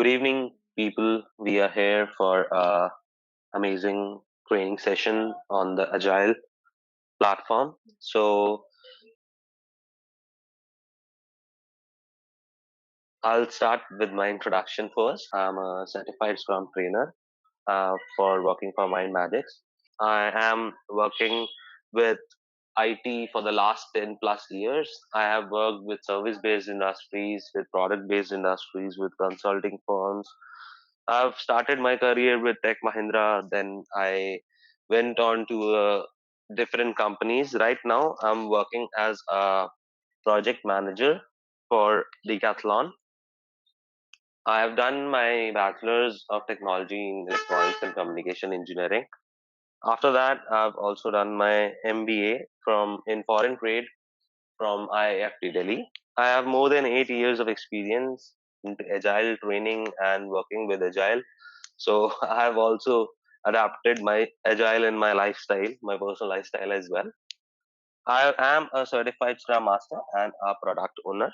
Good evening, people. We are here for a amazing training session on the Agile platform. So I'll start with my introduction first. I'm a certified Scrum trainer for working for MindMajix. I am working with IT for the last 10 plus years. I have worked with service-based industries, with product-based industries, with consulting firms. I've started my career with Tech Mahindra, then I went on to different companies. Right now, I'm working as a project manager for Decathlon. I have done my bachelor's of technology in electronics and communication engineering. After that, I've also done my MBA from in foreign trade from IIFT Delhi. I have more than 8 years of experience into agile training and working with agile. So I have also adapted my agile in my lifestyle, my personal lifestyle as well. I am a certified Scrum Master and a product owner.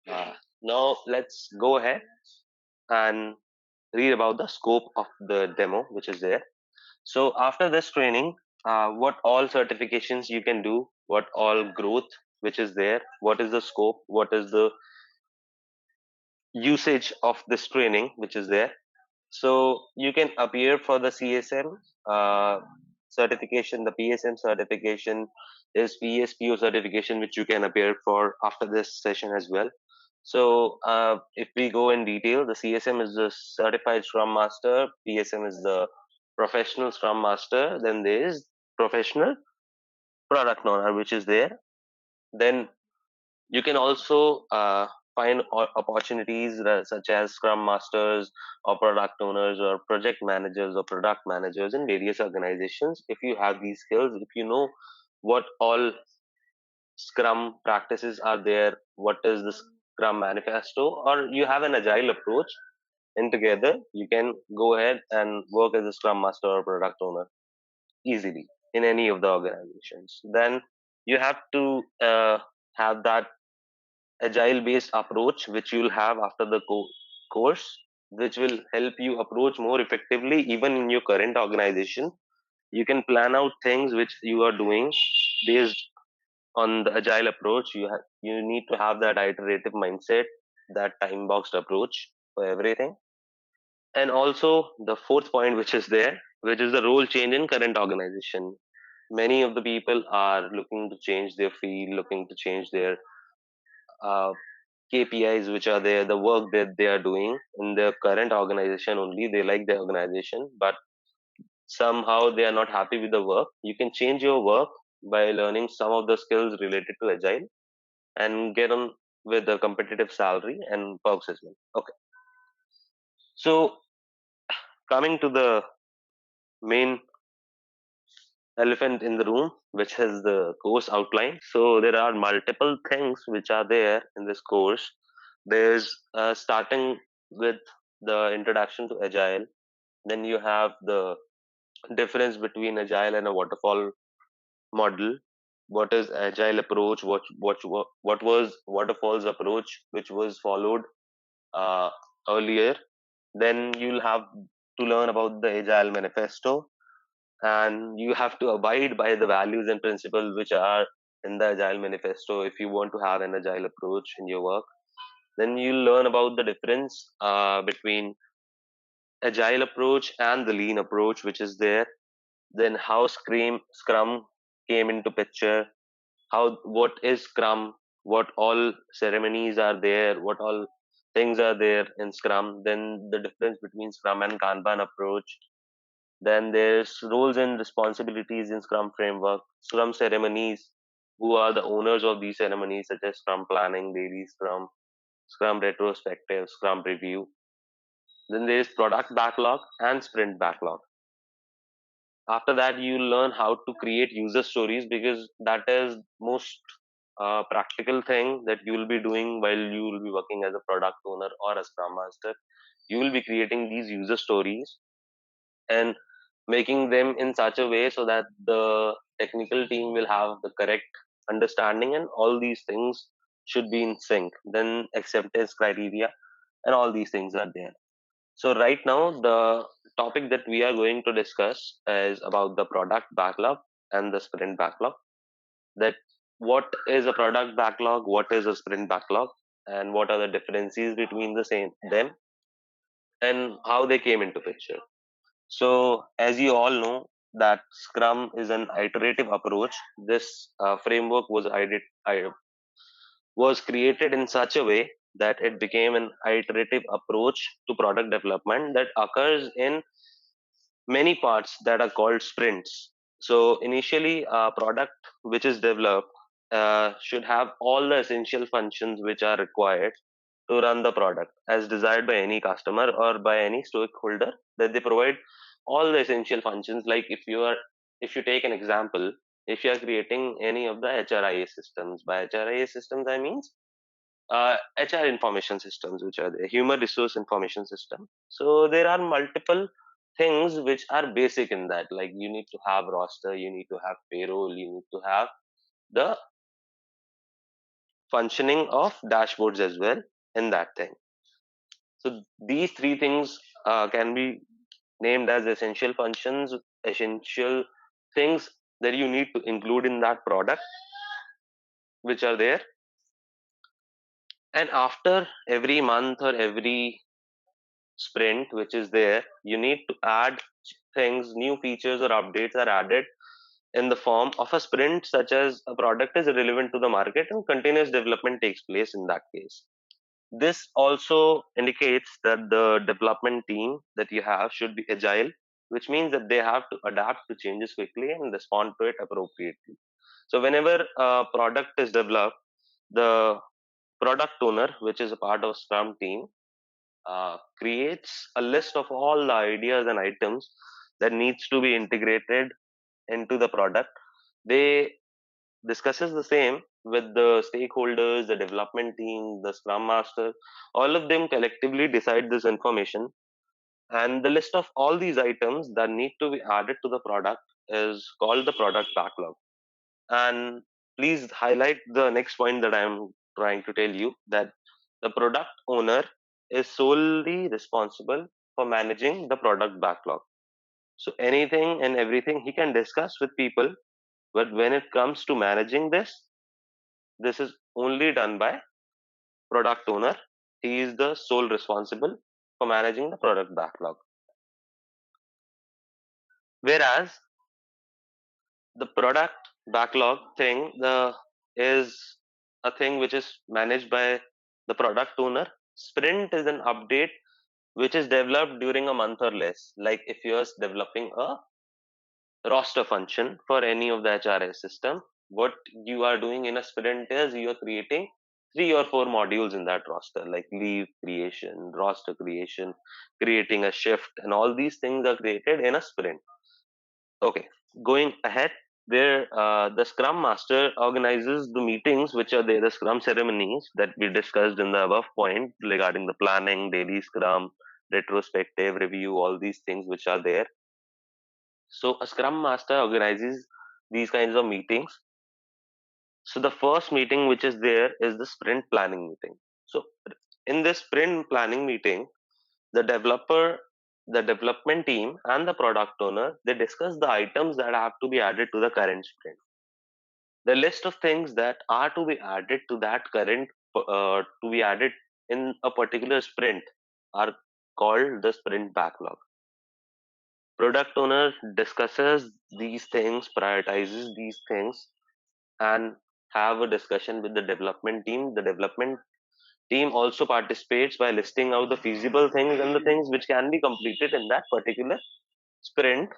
Uh, Now let's go ahead and read about the scope of the demo, which is there. So after this training, what all certifications you can do, what all growth which is there, what is the scope, what is the usage of this training which is there. So you can appear for the CSM certification. The PSM certification is PSPO certification, which you can appear for after this session as well. So if we go in detail, the CSM is the Certified Scrum Master, PSM is the Professional Scrum Master, then there is Professional Product Owner, which is there. Then you can also find opportunities such as Scrum Masters or Product Owners or Project Managers or Product Managers in various organizations. If you have these skills, if you know what all Scrum practices are there, what is the Scrum manifesto, or you have an agile approach, and together you can go ahead and work as a Scrum Master or Product Owner easily in any of the organizations. Then you have to have that agile based approach which you'll have after the course, which will help you approach more effectively even in your current organization. You can plan out things which you are doing based on the agile approach. You need to have that iterative mindset, that time boxed approach for everything. And also the fourth point which is there, which is the role change in current organization. Many of the people are looking to change their field, looking to change their uh, KPIs which are there, the work that they are doing in their current organization only. They like the organization, but somehow they are not happy with the work. You can change your work by learning some of the skills related to agile and get on with a competitive salary and perks as well. Okay. So coming to the main elephant in the room, which is the course outline. So there are multiple things which are there in this course. There's starting with the introduction to agile. Then you have the difference between agile and a waterfall model. What is agile approach? What was waterfall's approach, which was followed uh, earlier? Then you'll have to learn about the agile manifesto, and you have to abide by the values and principles which are in the agile manifesto if you want to have an agile approach in your work. Then you'll learn about the difference between agile approach and the lean approach which is there. Then how scrum came into picture, how what is scrum, what all ceremonies are there, what all things are there in scrum. Then the difference between scrum and kanban approach. Then there's roles and responsibilities in Scrum framework, Scrum ceremonies, who are the owners of these ceremonies, such as Scrum planning, daily Scrum, Scrum retrospective, Scrum review. Then there's product backlog and sprint backlog. After that, you learn how to create user stories, because that is most practical thing that you will be doing while you will be working as a product owner or a Scrum master. You will be creating these user stories and making them in such a way so that the technical team will have the correct understanding, and all these things should be in sync. Then acceptance criteria, and all these things are there. So right now, the topic that we are going to discuss is about the product backlog and the sprint backlog. That what is a product backlog, what is a sprint backlog, and what are the differences between the same them, and how they came into picture. So as you all know that Scrum is an iterative approach. This framework was created in such a way that it became an iterative approach to product development that occurs in many parts that are called sprints. So initially, a product which is developed should have all the essential functions which are required to run the product as desired by any customer or by any stakeholder, that they provide all the essential functions. Like if you take an example, if you are creating any of the HRIA systems, by HRIA systems I means HR information systems, which are the human resource information system. So there are multiple things which are basic in that. Like you need to have roster, you need to have payroll, you need to have the functioning of dashboards as well in that thing. So these three things can be named as essential functions, essential things that you need to include in that product, which are there. And after every month or every sprint which is there, you need to add things, new features or updates are added in the form of a sprint, such as a product is relevant to the market and continuous development takes place in that case. This also indicates that the development team that you have should be agile, which means that they have to adapt to changes quickly and respond to it appropriately. So whenever a product is developed, the product owner, which is a part of Scrum team, creates a list of all the ideas and items that needs to be integrated into the product. They discusses the same with the stakeholders, the development team, the Scrum Master. All of them collectively decide this information, and the list of all these items that need to be added to the product is called the product backlog. And please highlight the next point that I am trying to tell you, that the product owner is solely responsible for managing the product backlog. So anything and everything he can discuss with people, but when it comes to managing this is only done by product owner. He is the sole responsible for managing the product backlog. Whereas the product backlog thing, the is a thing which is managed by the product owner. Sprint is an update which is developed during a month or less. Like if you're developing a roster function for any of the HRS system, what you are doing in a sprint is you're creating 3 or 4 modules in that roster, like leave creation, roster creation, creating a shift, and all these things are created in a sprint. Okay, going ahead, where the Scrum Master organizes the meetings, which are there, the Scrum ceremonies that we discussed in the above point regarding the planning, daily Scrum, retrospective review, all these things which are there. So a Scrum Master organizes these kinds of meetings. So the first meeting which is there is the sprint planning meeting. So in this sprint planning meeting, the developer, the development team, and the product owner, they discuss the items that have to be added to the current sprint. The list of things that are to be added to that current to be added in a particular sprint are called the sprint backlog. Product owner discusses these things, prioritizes these things, and have a discussion with the development team. The development team also participates by listing out the feasible things and the things which can be completed in that particular sprint.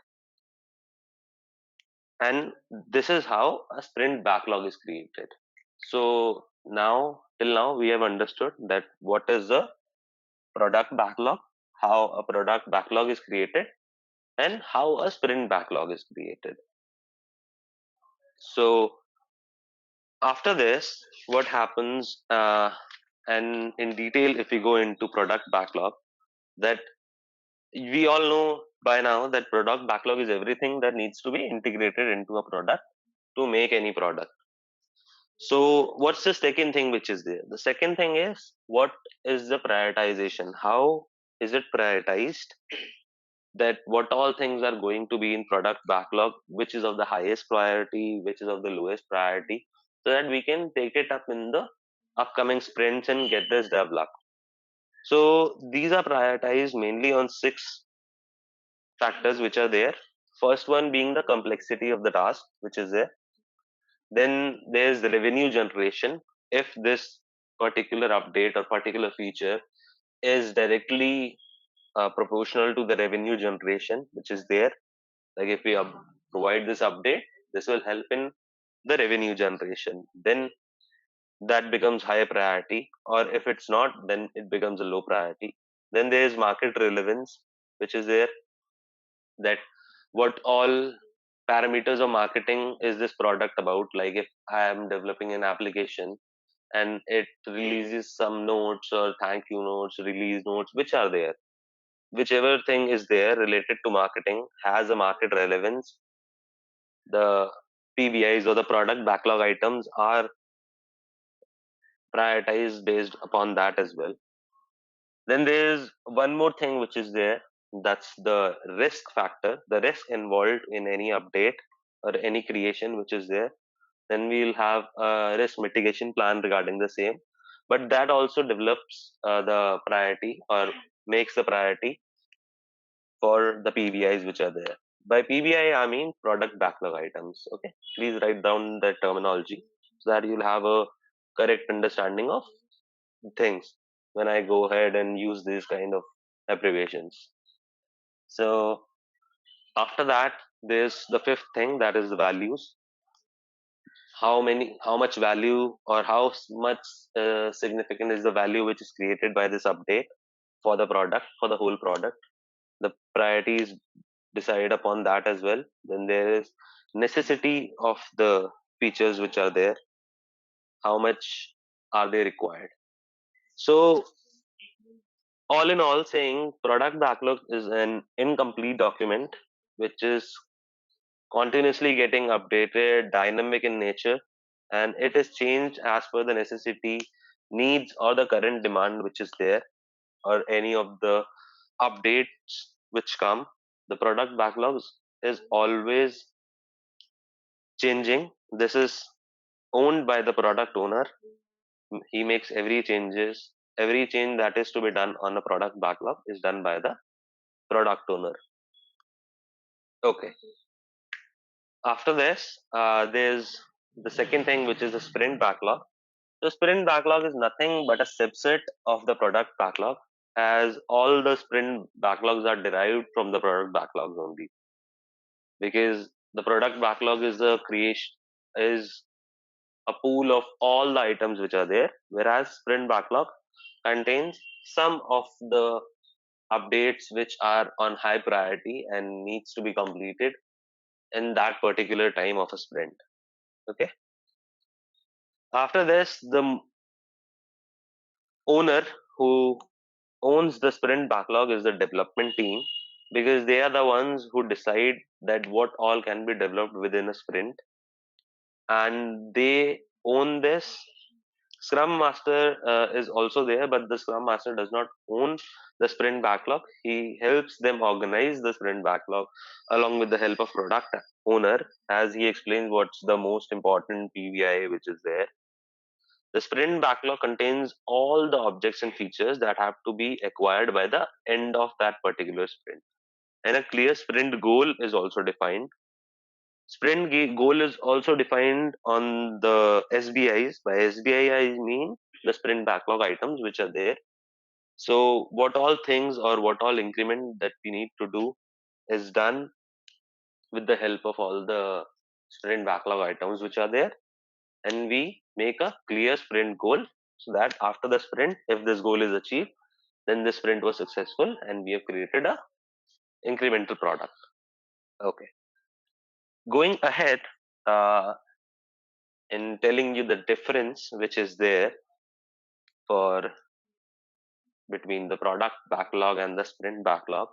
And this is how a sprint backlog is created. So now, till now, we have understood that what is the product backlog, how a product backlog is created, and how a sprint backlog is created. So after this, what happens, and in detail, if we go into product backlog, that we all know by now that product backlog is everything that needs to be integrated into a product to make any product. So what's the second thing which is there? The second thing is, what is the prioritization? How is it prioritized, that what all things are going to be in product backlog, which is of the highest priority, which is of the lowest priority, so that we can take it up in the upcoming sprints and get this developed. So these are prioritized mainly on 6 factors which are there. First one being the complexity of the task which is there. Then there's the revenue generation. If this particular update or particular feature is directly proportional to the revenue generation which is there, like if we provide this update, this will help in the revenue generation, then that becomes high priority. Or if it's not, then it becomes a low priority. Then there is market relevance which is there, that what all parameters of marketing is this product about. Like if I am developing an application and it releases some notes or thank you notes, release notes which are there, whichever thing is there related to marketing has a market relevance, the PBIs or the product backlog items are prioritized based upon that as well. Then there's one more thing which is there, that's the risk factor, the risk involved in any update or any creation which is there. Then we'll have a risk mitigation plan regarding the same, but that also develops the priority or makes the priority for the PBIs which are there. By PBI, I mean product backlog items. Okay, please write down the terminology so that you'll have a correct understanding of things when I go ahead and use these kind of abbreviations. So after that, there's the fifth thing, that is the values. How much value or how much significant is the value which is created by this update for the product, for the whole product. The priorities decide upon that as well. Then there is necessity of the features which are there, how much are they required. So all in all, saying product backlog is an incomplete document which is continuously getting updated, dynamic in nature, and it is changed as per the necessity, needs, or the current demand which is there, or any of the updates which come. The product backlogs is always changing. This is owned by the product owner. He makes every change that is to be done on the product backlog is done by the product owner. Okay. After this, there's the second thing, which is the sprint backlog. The sprint backlog is nothing but a subset of the product backlog, as all the sprint backlogs are derived from the product backlogs only. Because the product backlog is the creation, is a pool of all the items which are there, whereas sprint backlog contains some of the updates which are on high priority and needs to be completed in that particular time of a sprint. Okay. After this, the owner who owns the sprint backlog is the development team, because they are the ones who decide that what all can be developed within a sprint, and they own this. Scrum Master is also there, but the Scrum Master does not own the sprint backlog. He helps them organize the sprint backlog along with the help of product owner, as he explains what's the most important PVI which is there. The sprint backlog contains all the objects and features that have to be acquired by the end of that particular sprint. And a clear sprint goal is also defined. Goal is also defined on the SBIs. By SBI, I mean the sprint backlog items which are there. So, what all things or what all increment that we need to do is done with the help of all the sprint backlog items which are there. And we make a clear sprint goal, so that after the sprint, if this goal is achieved, then the sprint was successful and we have created a incremental product. Okay. Going ahead, in telling you the difference which is there for between the product backlog and the sprint backlog.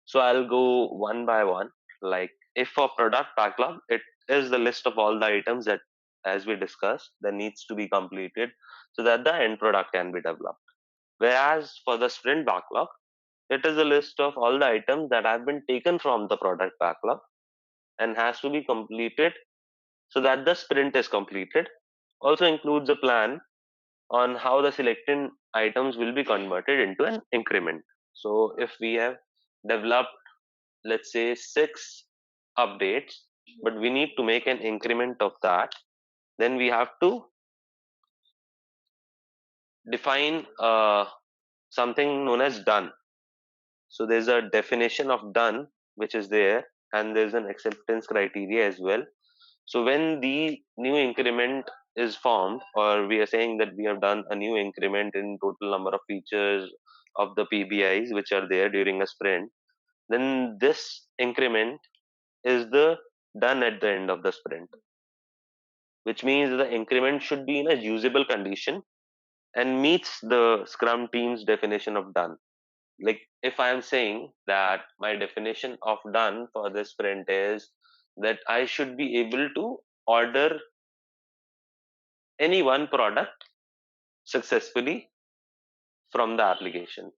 So I'll go one by one. Like if for product backlog, it is the list of all the items that as we discussed, that needs to be completed so that the end product can be developed. Whereas for the sprint backlog, it is a list of all the items that have been taken from the product backlog and has to be completed so that the sprint is completed. Also includes a plan on how the selected items will be converted into an increment. So if we have developed, let's say, 6 updates, but we need to make an increment of that, then we have to define something known as done. So there's a definition of done which is there, and there's an acceptance criteria as well. So when the new increment is formed, or we are saying that we have done a new increment in total number of features of the PBIs which are there during a sprint, then this increment is the done at the end of the sprint, which means the increment should be in a usable condition and meets the Scrum team's definition of done. Like if I am saying that my definition of done for this sprint is that I should be able to order any one product successfully from the application.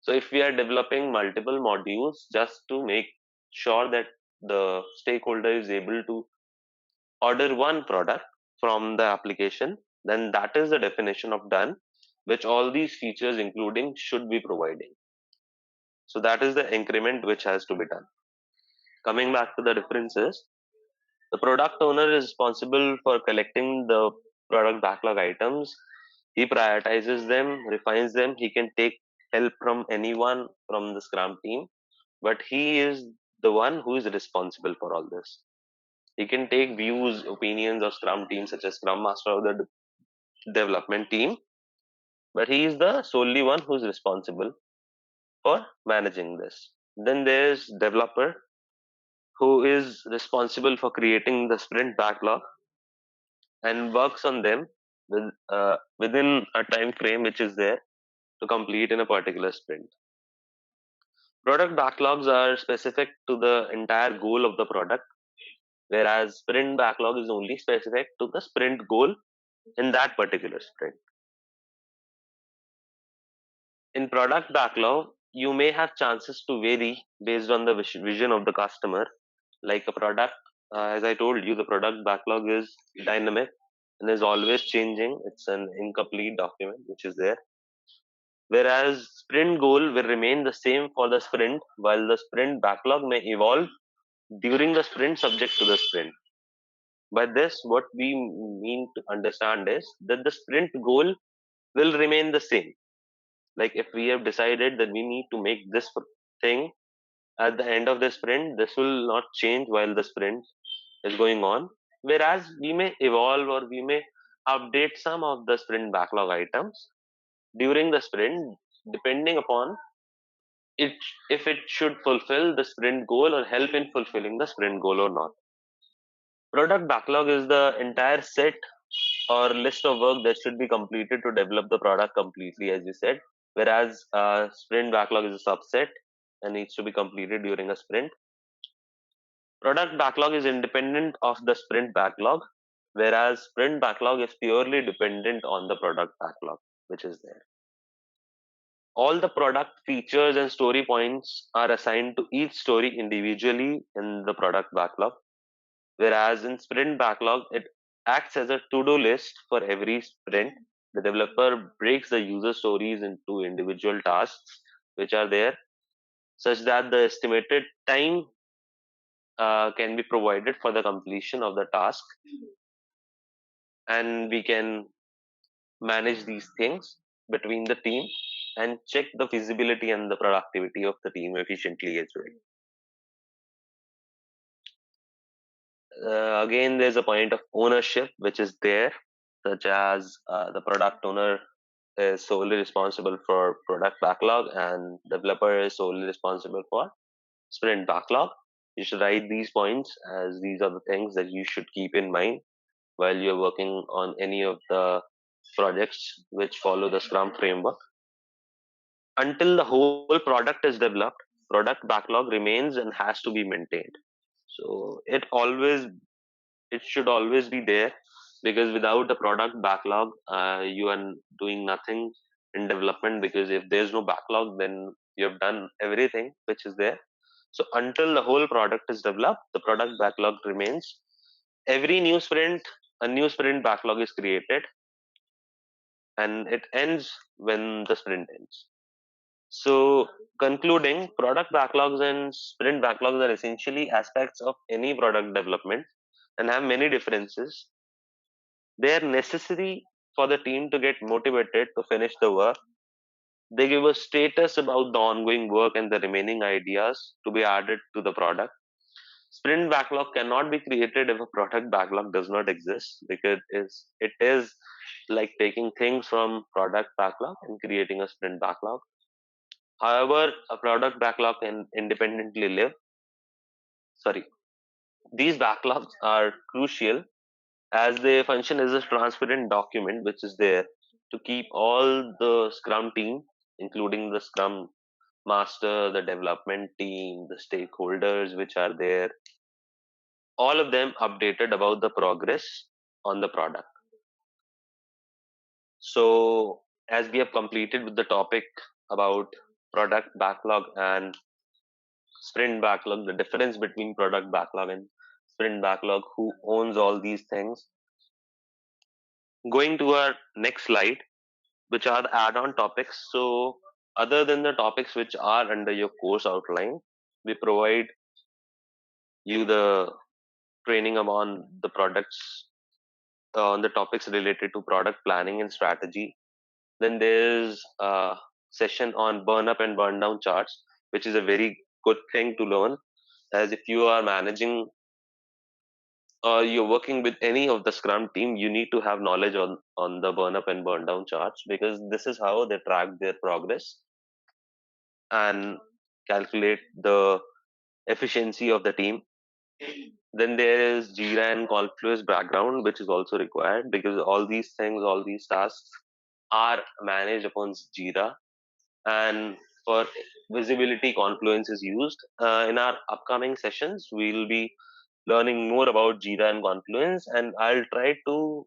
So if we are developing multiple modules just to make sure that the stakeholder is able to order one product from the application, then that is the definition of done, which all these features including should be providing. So that is the increment which has to be done. Coming back to the differences, the product owner is responsible for collecting the product backlog items. He prioritizes them, refines them. He can take help from anyone from the Scrum team, but he is the one who is responsible for all this. He can take views, opinions of Scrum team, such as Scrum Master of the development team, but he is the solely one who is responsible for managing this. Then there's developer who is responsible for creating the sprint backlog and works on them within a time frame which is there to complete in a particular sprint. Product backlogs are specific to the entire goal of the product, whereas sprint backlog is only specific to the sprint goal in that particular sprint. In product backlog, you may have chances to vary based on the vision of the customer. Like a product, as I told you, the product backlog is dynamic and is always changing. It's an incomplete document which is there. Whereas sprint goal will remain the same for the sprint, while the sprint backlog may evolve during the sprint subject to the sprint. By this, what we mean to understand is that the sprint goal will remain the same. Like if we have decided that we need to make this thing at the end of the sprint, this will not change while the sprint is going on. Whereas we may evolve or we may update some of the sprint backlog items during the sprint, depending upon it if it should fulfill the sprint goal or help in fulfilling the sprint goal or not. Product backlog is the entire set or list of work that should be completed to develop the product completely, as you said. Whereas sprint backlog is a subset and needs to be completed during a sprint. Product backlog is independent of the sprint backlog, whereas sprint backlog is purely dependent on the product backlog, which is there. All the product features and story points are assigned to each story individually in the product backlog, whereas in sprint backlog, it acts as a to-do list for every sprint. The developer breaks the user stories into individual tasks which are there, such that the estimated time can be provided for the completion of the task, and we can manage these things between the team and check the feasibility and the productivity of the team efficiently as well. Again, there's a point of ownership which is there, such as the product owner is solely responsible for product backlog and developer is solely responsible for sprint backlog. You should write these points, as these are the things that you should keep in mind while you're working on any of the projects which follow the Scrum framework. Until the whole product is developed, product backlog remains and has to be maintained. So it should always be there, because without a product backlog, you are doing nothing in development, because if there's no backlog, then you have done everything which is there. So until the whole product is developed, the product backlog remains. Every new sprint, a new sprint backlog is created, and it ends when the sprint ends. So, concluding, product backlogs and sprint backlogs are essentially aspects of any product development and have many differences. They are necessary for the team to get motivated to finish the work. They give a status about the ongoing work and the remaining ideas to be added to the product. Sprint backlog cannot be created if a product backlog does not exist, because it is like taking things from product backlog and creating a sprint backlog. However, a product backlog can independently live. Sorry, these backlogs are crucial as they function as a transparent document which is there to keep all the Scrum team, including the Scrum Master, the development team, the stakeholders which are there, all of them updated about the progress on the product. So, as we have completed with the topic about product backlog and sprint backlog, the difference between product backlog and sprint backlog, who owns all these things. Going to our next slide, which are the add-on topics. So, other than the topics which are under your course outline, we provide you the training on the products, on the topics related to product planning and strategy. Then there's a session on burn up and burn down charts, which is a very good thing to learn, as if you are managing you're working with any of the Scrum team, you need to have knowledge on the burn up and burn down charts, because this is how they track their progress and calculate the efficiency of the team. Then there is Jira and Confluence background, which is also required, because all these things, all these tasks are managed upon Jira, and for visibility, Confluence is used. In our upcoming sessions, we'll be learning more about Jira and Confluence, and I'll try to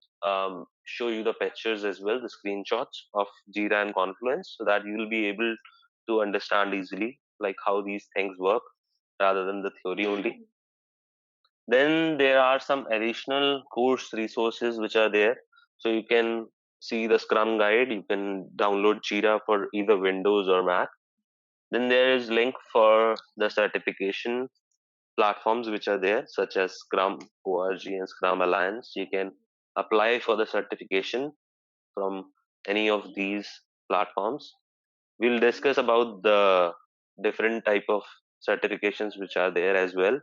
show you the pictures as well, the screenshots of Jira and Confluence, so that you'll be able to understand easily like how these things work rather than the theory only. Then there are some additional course resources which are there. So you can see the Scrum guide, you can download Jira for either Windows or Mac. Then there is link for the certification platforms which are there, such as Scrum ORG and Scrum Alliance. You can apply for the certification from any of these platforms. We'll discuss about the different type of certifications which are there as well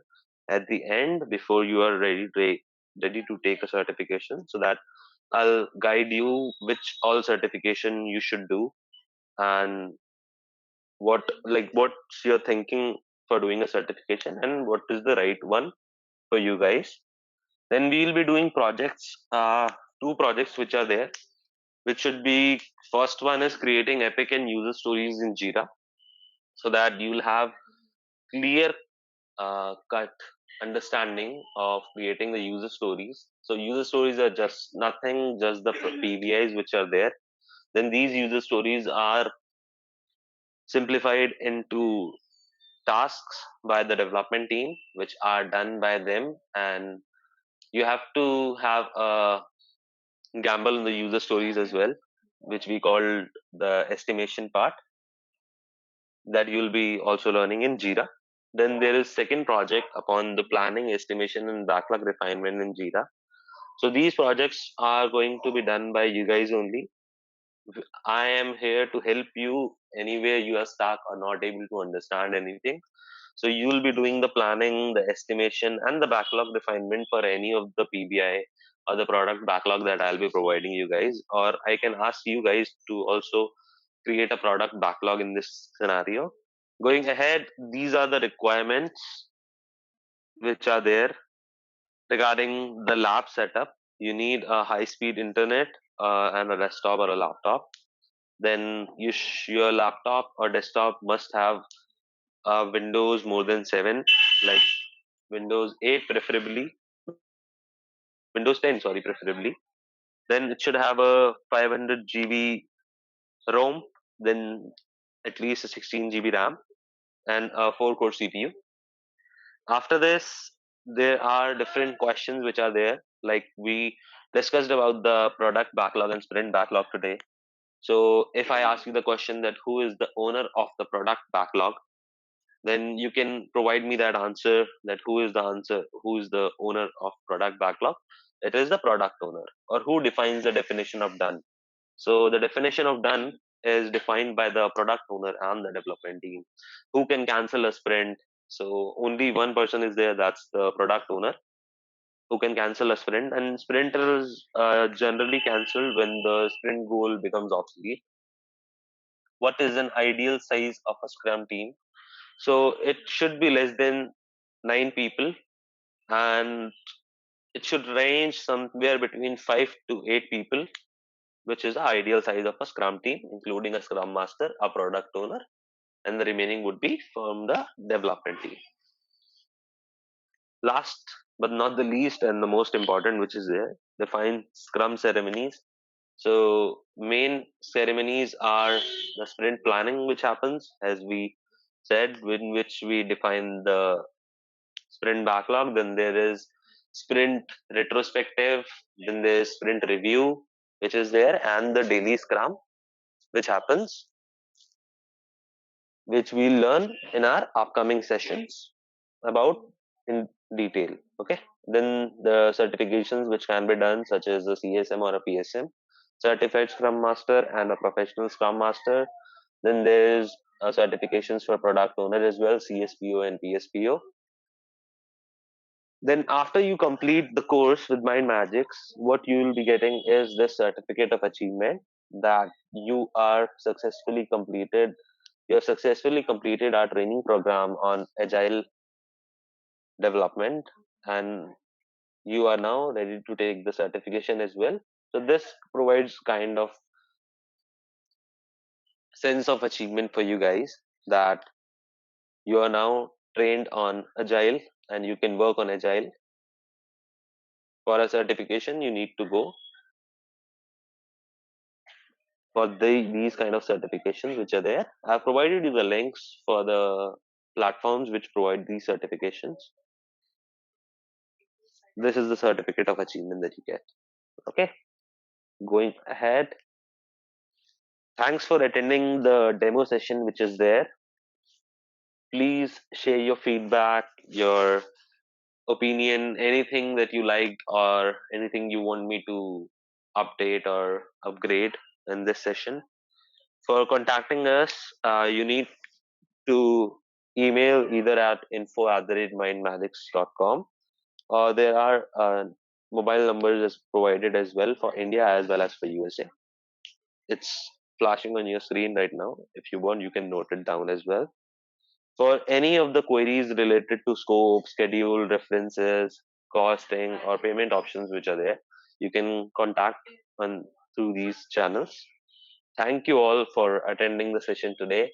at the end, before you are ready to take a certification, so that I'll guide you which all certification you should do, and what's your thinking for doing a certification and what is the right one for you guys. Then we will be doing projects, two projects which are there, which should be, first one is creating epic and user stories in Jira, so that you'll have clear cut understanding of creating the user stories. So user stories are just nothing, just the PBIs which are there. Then these user stories are simplified into tasks by the development team, which are done by them, and you have to have a gamble in the user stories as well, which we call the estimation part, that you'll be also learning in Jira. Then there is second project upon the planning, estimation, and backlog refinement in Jira. So these projects are going to be done by you guys only. I am here to help you anywhere you are stuck or not able to understand anything. So you will be doing the planning, the estimation, and the backlog refinement for any of the PBI or the product backlog that I'll be providing you guys. Or I can ask you guys to also create a product backlog in this scenario. Going ahead, these are the requirements which are there regarding the lab setup. You need a high speed internet and a desktop or a laptop. Then your laptop or desktop must have Windows more than 7, like Windows 8 preferably, Windows 10, sorry, preferably. Then it should have a 500 GB ROM, then at least a 16 GB RAM, and a 4-core CPU. After this, there are different questions which are there. Like we discussed about the product backlog and sprint backlog today. So if I ask you the question that who is the owner of the product backlog, then you can provide me that answer, that who is the owner of product backlog. It is the product owner. Or who defines the definition of done. So the definition of done is defined by the product owner and the development team. Who can cancel a sprint? So only one person is there, that's the product owner, who can cancel a sprint. And sprinters generally cancel when the sprint goal becomes obsolete. What is an ideal size of a scrum team? So it should be less than 9 people, and it should range somewhere between 5 to 8 people, which is the ideal size of a scrum team, including a scrum master, a product owner, and the remaining would be from the development team. Last but not the least, and the most important, which is there, define scrum ceremonies. So main ceremonies are the sprint planning, which happens, as we said, in which we define the sprint backlog. Then there is sprint retrospective, then there is sprint review, which is there, and the daily scrum, which happens, which we'll learn in our upcoming sessions about in detail. Okay. Then the certifications which can be done, such as the CSM or a PSM, certified Scrum Master and a professional Scrum Master. Then there's certifications for product owner as well, CSPO and PSPO. Then after you complete the course with MindMajix, what you will be getting is this certificate of achievement, that you have successfully completed our training program on Agile development, and you are now ready to take the certification as well. So this provides kind of sense of achievement for you guys, that you are now trained on Agile and you can work on Agile. For a certification, you need to go for these kind of certifications which are there. I've provided you the links for the platforms which provide these certifications. This is the certificate of achievement that you get. Okay, going ahead. Thanks for attending the demo session which is there. Please share your feedback, your opinion, anything that you liked or anything you want me to update or upgrade in this session. For contacting us, you need to email either at info@mindmajix.com, or there are mobile numbers as provided as well for India as well as for USA. It's flashing on your screen right now. If you want, you can note it down as well. For any of the queries related to scope, schedule, references, costing, or payment options which are there, you can contact on through these channels. Thank you all for attending the session today.